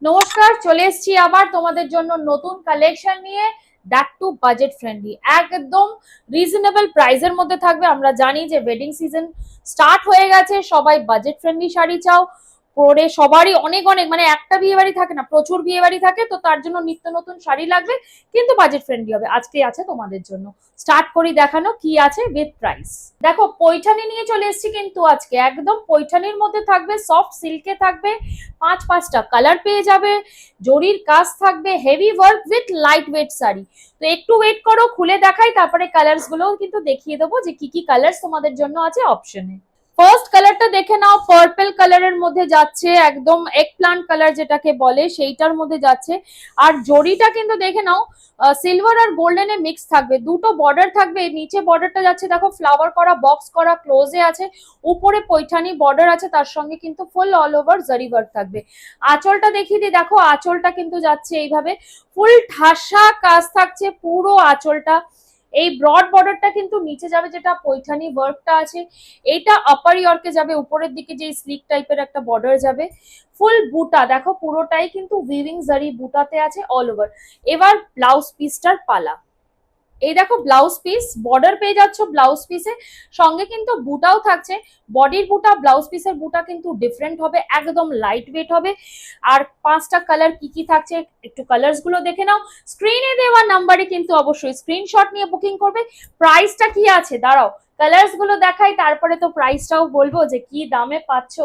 নমস্কার, চলে এসেছি আবার তোমাদের জন্য নতুন কালেকশন নিয়ে। দ্যাট টু বাজেট ফ্রেন্ডলি, একদম রিজনেবল প্রাইসের মধ্যে থাকবে। আমরা জানি যে ওয়েডিং সিজন স্টার্ট হয়ে গেছে, সবাই বাজেট ফ্রেন্ডলি শাড়ি চাও পরে, সবারই অনেক অনেক মানে একটা বিয়ে বাড়ি থাকে না, প্রচুর বিয়ে বাড়ি থাকে, তো তার জন্য নিত্য নতুন শাড়ি লাগবে, কিন্তু বাজেট ফ্রেন্ডলি হবে। আজকে আছে তোমাদের জন্য। স্টার্ট করি দেখানো কি আছে উইথ প্রাইস। দেখো, পৈঠানি নিয়ে চলে এসেছি, কিন্তু আজকে একদম পৈঠানির মধ্যে থাকবে, সফট সিল্কে থাকবে, পাঁচটা কালার পেয়ে যাবে, জরির কাজ থাকবে, heavy work with light weight sari. তো একটু ওয়েট করো, খুলে দেখাই, তারপরে কালার্স গুলো কিন্তু দেখিয়ে দেবো যে কি কি কালার্স তোমাদের জন্য আছে অপশনে। ফার্স্ট কালারটা দেখে নাও, পার্পল কালারের মধ্যে যাচ্ছে, একদম এগ প্লান্ট কালার যেটাকে বলে সেইটার মধ্যে যাচ্ছে। আর জরিটা কিন্তু দেখে নাও, সিলভার আর গোল্ডেনে মিক্স থাকবে, দুটো বর্ডার থাকবে। নিচে বর্ডারটা যাচ্ছে দেখো ফ্লাওয়ার করা, বক্স করা, ক্লোজে আছে, উপরে পৈঠানি বর্ডার আছে, তার সঙ্গে কিন্তু ফুল অল ওভার জারি ওয়ার্ক থাকবে। আঁচলটা দেখিয়ে দিই, দেখো আঁচলটা কিন্তু যাচ্ছে এইভাবে, ফুল ঠাসা কাজ থাকছে পুরো আঁচলটা। এই ব্রড বর্ডারটা কিন্তু নিচে যাবে, যেটা পৈঠানি ওয়ার্কটা আছে এইটা আপার ইয়র্কে যাবে, উপরের দিকে যে স্লিক টাইপের একটা বর্ডার যাবে। ফুল বুটা দেখো, পুরোটাই কিন্তু উইভিং জারি বুটাতে আছে অল ওভার। এবার ব্লাউজ পিসটার পালা। এই দেখো ব্লাউজ পিস, বর্ডার পেয়ে যাচ্ছ ব্লাউজ পিসে, সঙ্গে কিন্তু বুটাও থাকছে। বডির বুটা, ব্লাউজ পিসের বুটা কিন্তু ডিফারেন্ট হবে, একদম লাইট ওয়েট হবে। আর পাঁচটা কালার কি কি থাকছে একটু কালার্স গুলো দেখে নাও। স্ক্রিনে দেওয়া নাম্বারে কিন্তু অবশ্যই স্ক্রিনশট নিয়ে বুকিং করবে। প্রাইসটা কি আছে দাঁড়াও, কালার্স গুলো দেখাই, তারপরে তো প্রাইসটাও বলবো যে কি দামে পাচ্ছ।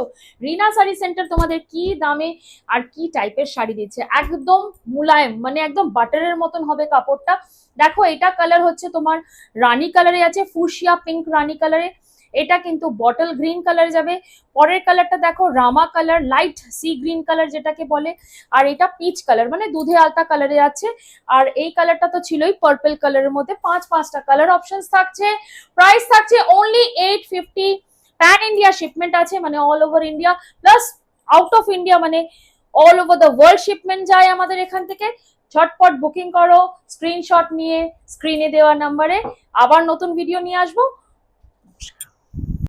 রিনা শাড়ি সেন্টার তোমাদের কি দামে আর কি টাইপের শাড়ি দিচ্ছে, একদম মুলায়ম, মানে একদম বাটারের মতন হবে কাপড়টা। দেখো এটা কালার হচ্ছে তোমার রানী কালারে আছে, ফুশিয়া পিঙ্ক রানী কালারে, এটা কিন্তু বটল গ্রিন কালার যাবে। পরের কালারটা দেখো রামা colour, light sea green colour যেটাকে বলে। আর এটা পিচ কালার, মানে দুধে আলতা কালারে আছে। আর এই কালারটা তো ছিলই পার্পল কালারের মধ্যে। পাঁচটা কালার অপশনস থাকছে। প্রাইস থাকছে অনলি 850। প্যান ইন্ডিয়া শিপমেন্ট আছে, মানে all over India, plus out of India, মানে all over the world shipment যায় আমাদের এখান থেকে। ঝটপট বুকিং করো স্ক্রিনশট নিয়ে স্ক্রিনে দেওয়া নাম্বারে। আবার নতুন ভিডিও নিয়ে আসবো।